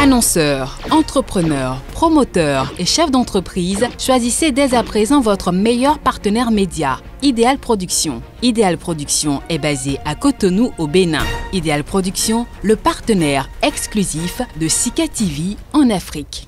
Annonceurs, entrepreneurs, promoteurs et chefs d'entreprise, choisissez dès à présent votre meilleur partenaire média, Ideal Production. Ideal Production est basé à Cotonou au Bénin. Ideal Production, le partenaire exclusif de Sika TV en Afrique.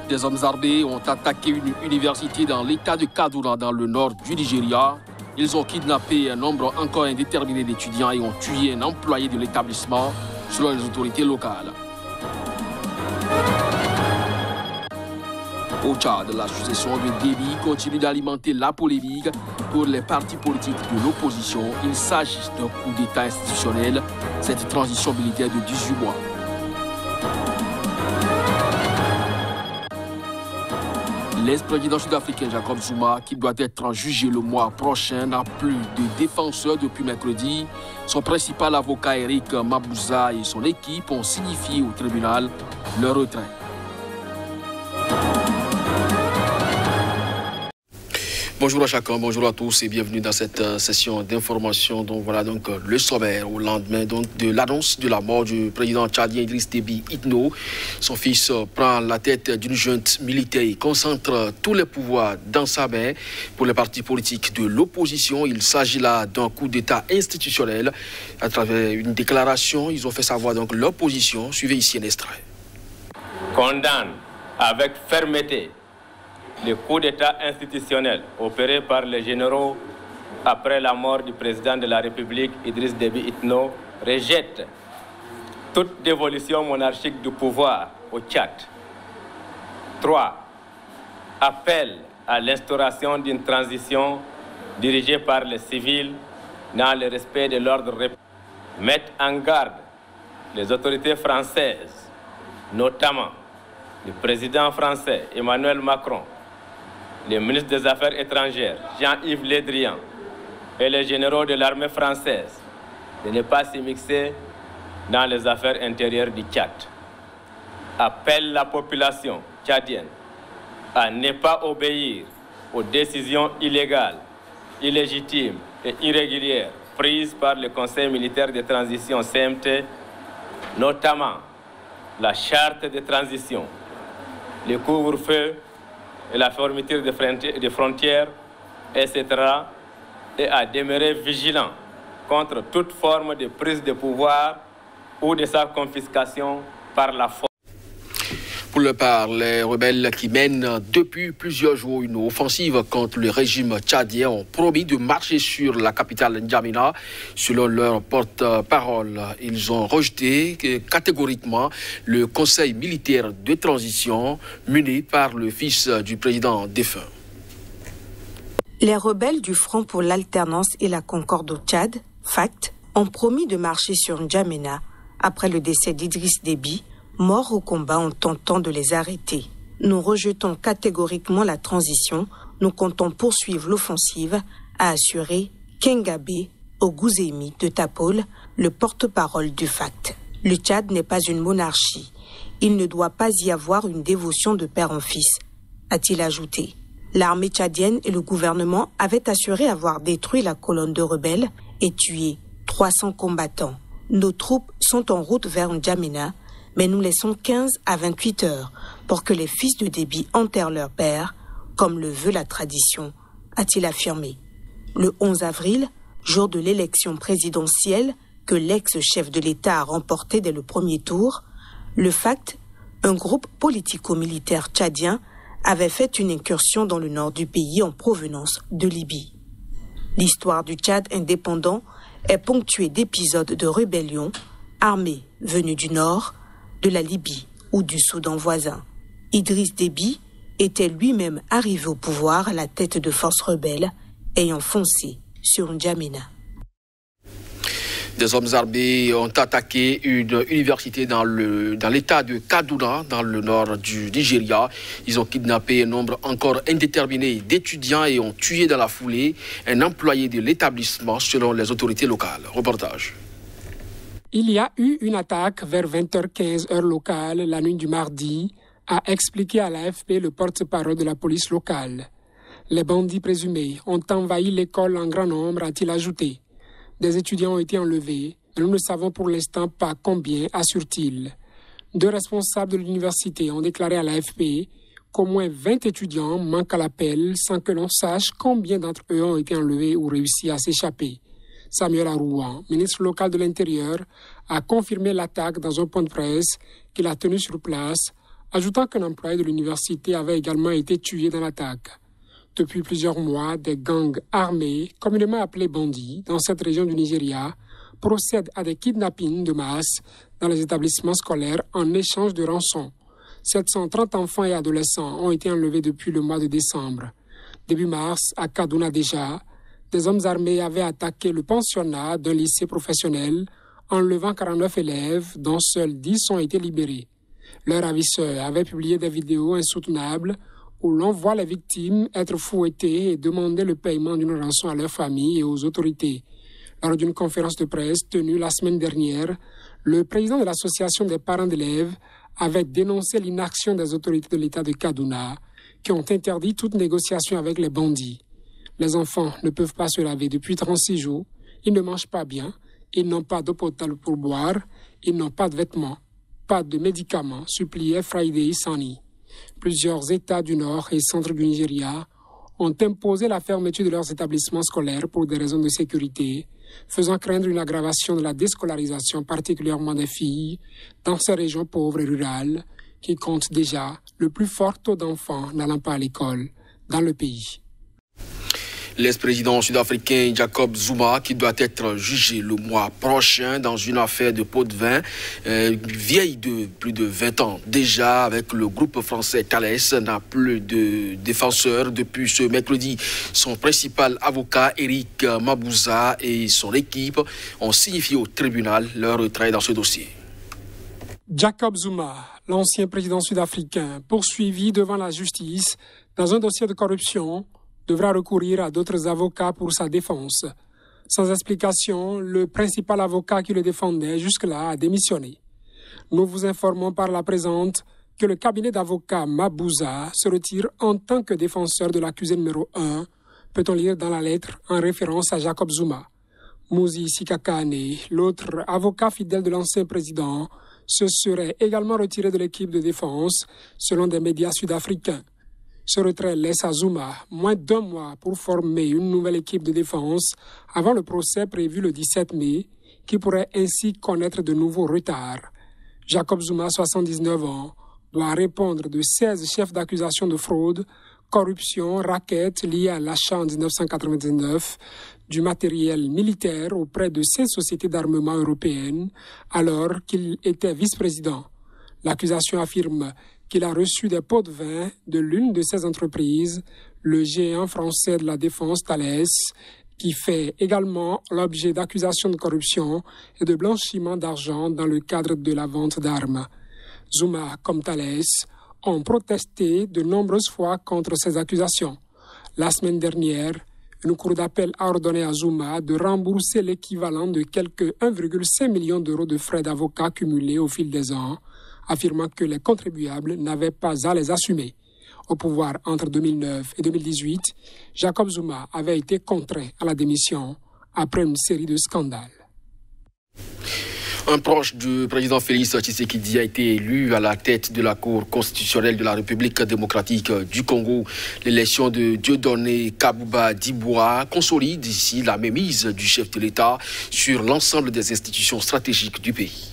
Des hommes armés ont attaqué une université dans l'état de Kaduna, dans le nord du Nigeria. Ils ont kidnappé un nombre encore indéterminé d'étudiants et ont tué un employé de l'établissement, selon les autorités locales. Au Tchad, la succession de Déby continue d'alimenter la polémique pour les partis politiques de l'opposition. Il s'agit d'un coup d'État institutionnel, cette transition militaire de 18 mois. L'ex-président sud-africain Jacob Zuma, qui doit être jugé le mois prochain, n'a plus de défenseur depuis mercredi. Son principal avocat Eric Mabouza et son équipe ont signifié au tribunal leur retrait. Bonjour à chacun, bonjour à tous et bienvenue dans cette session d'information. Donc voilà donc le sommaire au lendemain donc de l'annonce de la mort du président tchadien Idriss Déby Itno. Son fils prend la tête d'une junte militaire et concentre tous les pouvoirs dans sa main. Pour les partis politiques de l'opposition, il s'agit là d'un coup d'État institutionnel. À travers une déclaration, ils ont fait savoir donc leur position. Suivez ici un extrait. Condamne avec fermeté le coup d'État institutionnel opéré par les généraux après la mort du président de la République, Idriss Déby Itno, rejette toute dévolution monarchique du pouvoir au Tchad. 3. Appelle à l'instauration d'une transition dirigée par les civils dans le respect de l'ordre républicain. Mettre en garde les autorités françaises, notamment le président français Emmanuel Macron, les ministres des Affaires étrangères, Jean-Yves Le Drian, et les généraux de l'armée française, de ne pas s'immiscer dans les affaires intérieures du Tchad. Appelle la population tchadienne à ne pas obéir aux décisions illégales, illégitimes et irrégulières prises par le Conseil militaire de transition CMT, notamment la charte de transition, le couvre-feu et la fermeture des frontières, etc., et à demeurer vigilant contre toute forme de prise de pouvoir ou de sa confiscation par la force. Pour le part, les rebelles qui mènent depuis plusieurs jours une offensive contre le régime tchadien ont promis de marcher sur la capitale N'Djamena. Selon leur porte-parole, ils ont rejeté catégoriquement le conseil militaire de transition mené par le fils du président défunt. Les rebelles du Front pour l'alternance et la concorde au Tchad, FACT, ont promis de marcher sur N'Djamena après le décès d'Idriss Déby, mort au combat en tentant de les arrêter. Nous rejetons catégoriquement la transition. Nous comptons poursuivre l'offensive, a assuré Kengabe Oguzemi de Tapol, le porte-parole du FACT. Le Tchad n'est pas une monarchie. Il ne doit pas y avoir une dévotion de père en fils, a-t-il ajouté. L'armée tchadienne et le gouvernement avaient assuré avoir détruit la colonne de rebelles et tué 300 combattants. Nos troupes sont en route vers N'Djamena, mais nous laissons 15 à 28 heures pour que les fils de Déby enterrent leur père, comme le veut la tradition, a-t-il affirmé. Le 11 avril, jour de l'élection présidentielle que l'ex-chef de l'État a remportée dès le premier tour, le FACT, un groupe politico-militaire tchadien, avait fait une incursion dans le nord du pays en provenance de Libye. L'histoire du Tchad indépendant est ponctuée d'épisodes de rébellion armées venues du nord, de la Libye ou du Soudan voisin. Idriss Déby était lui-même arrivé au pouvoir à la tête de forces rebelles ayant foncé sur N'Djamena. Des hommes armés ont attaqué une université dans l'état de Kaduna, dans le nord du Nigeria. Ils ont kidnappé un nombre encore indéterminé d'étudiants et ont tué dans la foulée un employé de l'établissement selon les autorités locales. Reportage. Il y a eu une attaque vers 20h15 heure locale la nuit du mardi a expliqué à l'AFP le porte-parole de la police locale. Les bandits présumés ont envahi l'école en grand nombre, a-t-il ajouté. Des étudiants ont été enlevés, mais nous ne savons pour l'instant pas combien, assure-t-il. 2 responsables de l'université ont déclaré à l'AFP qu'au moins 20 étudiants manquent à l'appel sans que l'on sache combien d'entre eux ont été enlevés ou réussi à s'échapper. Samuel Arouan, ministre local de l'Intérieur, a confirmé l'attaque dans un point de presse qu'il a tenu sur place, ajoutant qu'un employé de l'université avait également été tué dans l'attaque. Depuis plusieurs mois, des gangs armés, communément appelés bandits, dans cette région du Nigeria, procèdent à des kidnappings de masse dans les établissements scolaires en échange de rançons. 730 enfants et adolescents ont été enlevés depuis le mois de décembre. Début mars, à Kaduna déjà, des hommes armés avaient attaqué le pensionnat d'un lycée professionnel, enlevant 49 élèves, dont seuls 10 ont été libérés. Leur ravisseur avait publié des vidéos insoutenables où l'on voit les victimes être fouettées et demander le paiement d'une rançon à leurs familles et aux autorités. Lors d'une conférence de presse tenue la semaine dernière, le président de l'association des parents d'élèves avait dénoncé l'inaction des autorités de l'État de Kaduna qui ont interdit toute négociation avec les bandits. Les enfants ne peuvent pas se laver depuis 36 jours, ils ne mangent pas bien, ils n'ont pas d'eau potable pour boire, ils n'ont pas de vêtements, pas de médicaments, suppliait Friday Sani. Plusieurs États du nord et centre du Nigeria ont imposé la fermeture de leurs établissements scolaires pour des raisons de sécurité, faisant craindre une aggravation de la déscolarisation, particulièrement des filles, dans ces régions pauvres et rurales, qui comptent déjà le plus fort taux d'enfants n'allant pas à l'école dans le pays. L'ex-président sud-africain Jacob Zuma, qui doit être jugé le mois prochain dans une affaire de pot de vin vieille de plus de 20 ans. Déjà, avec le groupe français Thales, n'a plus de défenseur depuis ce mercredi. Son principal avocat, Eric Mabouza, et son équipe ont signifié au tribunal leur retrait dans ce dossier. Jacob Zuma, l'ancien président sud-africain, poursuivi devant la justice dans un dossier de corruption, devra recourir à d'autres avocats pour sa défense. Sans explication, le principal avocat qui le défendait jusque-là a démissionné. Nous vous informons par la présente que le cabinet d'avocats Mabouza se retire en tant que défenseur de l'accusé numéro 1, peut-on lire dans la lettre en référence à Jacob Zuma. Muzi Sikakane, l'autre avocat fidèle de l'ancien président, se serait également retiré de l'équipe de défense, selon des médias sud-africains. Ce retrait laisse à Zuma moins d'1 mois pour former une nouvelle équipe de défense avant le procès prévu le 17 mai, qui pourrait ainsi connaître de nouveaux retards. Jacob Zuma, 79 ans, doit répondre de 16 chefs d'accusation de fraude, corruption, racket liés à l'achat en 1999 du matériel militaire auprès de 6 sociétés d'armement européennes, alors qu'il était vice-président. L'accusation affirme qu'il a reçu des pots de vin de l'une de ces entreprises, le géant français de la défense Thales, qui fait également l'objet d'accusations de corruption et de blanchiment d'argent dans le cadre de la vente d'armes. Zuma, comme Thales, ont protesté de nombreuses fois contre ces accusations. La semaine dernière, une cour d'appel a ordonné à Zuma de rembourser l'équivalent de quelques 1,5 million d'euros de frais d'avocat cumulés au fil des ans, affirmant que les contribuables n'avaient pas à les assumer. Au pouvoir entre 2009 et 2018, Jacob Zuma avait été contraint à la démission après une série de scandales. Un proche du président Félix Tshisekedi a été élu à la tête de la Cour constitutionnelle de la République démocratique du Congo. L'élection de Dieudonné Kabouba Diboua consolide ici la mainmise du chef de l'État sur l'ensemble des institutions stratégiques du pays.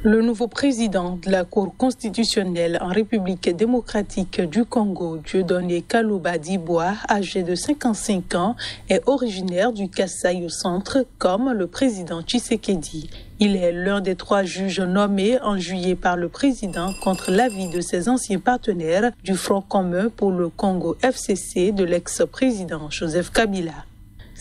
Le nouveau président de la Cour constitutionnelle en République démocratique du Congo, Dieudonné Kabouba Diboua, âgé de 55 ans, est originaire du Kasaï au centre, comme le président Tshisekedi. Il est l'un des 3 juges nommés en juillet par le président contre l'avis de ses anciens partenaires du Front commun pour le Congo FCC de l'ex-président Joseph Kabila.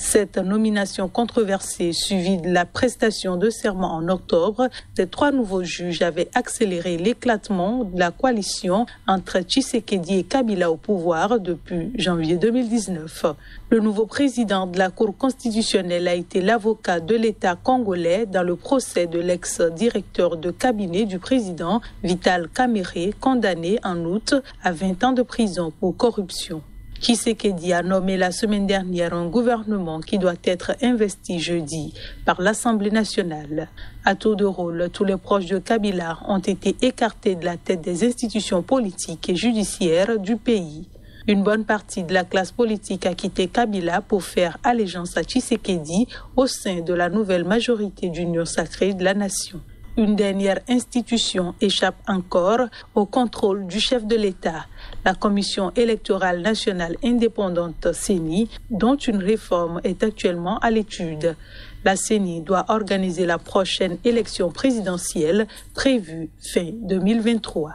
Cette nomination controversée, suivie de la prestation de serment en octobre, des 3 nouveaux juges avaient accéléré l'éclatement de la coalition entre Tshisekedi et Kabila au pouvoir depuis janvier 2019. Le nouveau président de la Cour constitutionnelle a été l'avocat de l'État congolais dans le procès de l'ex-directeur de cabinet du président Vital Kamerhe, condamné en août à 20 ans de prison pour corruption. Tshisekedi a nommé la semaine dernière un gouvernement qui doit être investi jeudi par l'Assemblée nationale. À tour de rôle, tous les proches de Kabila ont été écartés de la tête des institutions politiques et judiciaires du pays. Une bonne partie de la classe politique a quitté Kabila pour faire allégeance à Tshisekedi au sein de la nouvelle majorité d'Union sacrée de la nation. Une dernière institution échappe encore au contrôle du chef de l'État, la Commission électorale nationale indépendante CENI, dont une réforme est actuellement à l'étude. La CENI doit organiser la prochaine élection présidentielle prévue fin 2023.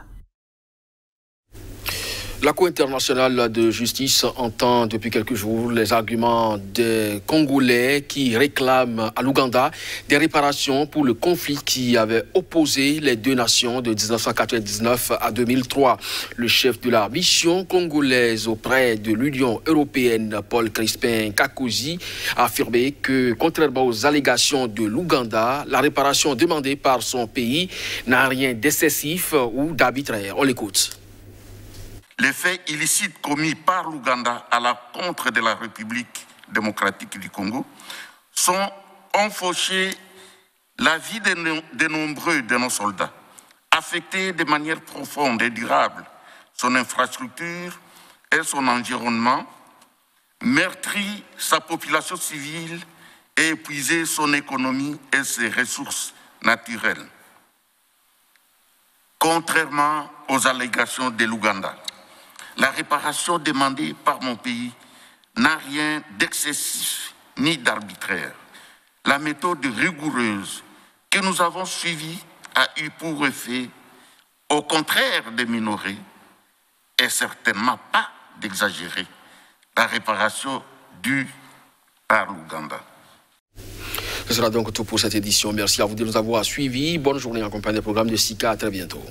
La Cour internationale de justice entend depuis quelques jours les arguments des Congolais qui réclament à l'Ouganda des réparations pour le conflit qui avait opposé les deux nations de 1999 à 2003. Le chef de la mission congolaise auprès de l'Union européenne, Paul Crispin Kakosi, a affirmé que, contrairement aux allégations de l'Ouganda, la réparation demandée par son pays n'a rien d'excessif ou d'arbitraire. On l'écoute. Les faits illicites commis par l'Ouganda à l'encontre de la République démocratique du Congo ont fauché la vie de nombreux de nos soldats, affecté de manière profonde et durable son infrastructure et son environnement, meurtri sa population civile et épuisé son économie et ses ressources naturelles. Contrairement aux allégations de l'Ouganda, la réparation demandée par mon pays n'a rien d'excessif ni d'arbitraire. La méthode rigoureuse que nous avons suivie a eu pour effet, au contraire de minorer, et certainement pas d'exagérer, la réparation due par l'Ouganda. Ce sera donc tout pour cette édition. Merci à vous de nous avoir suivis. Bonne journée en compagnie des programmes de SICA. À très bientôt.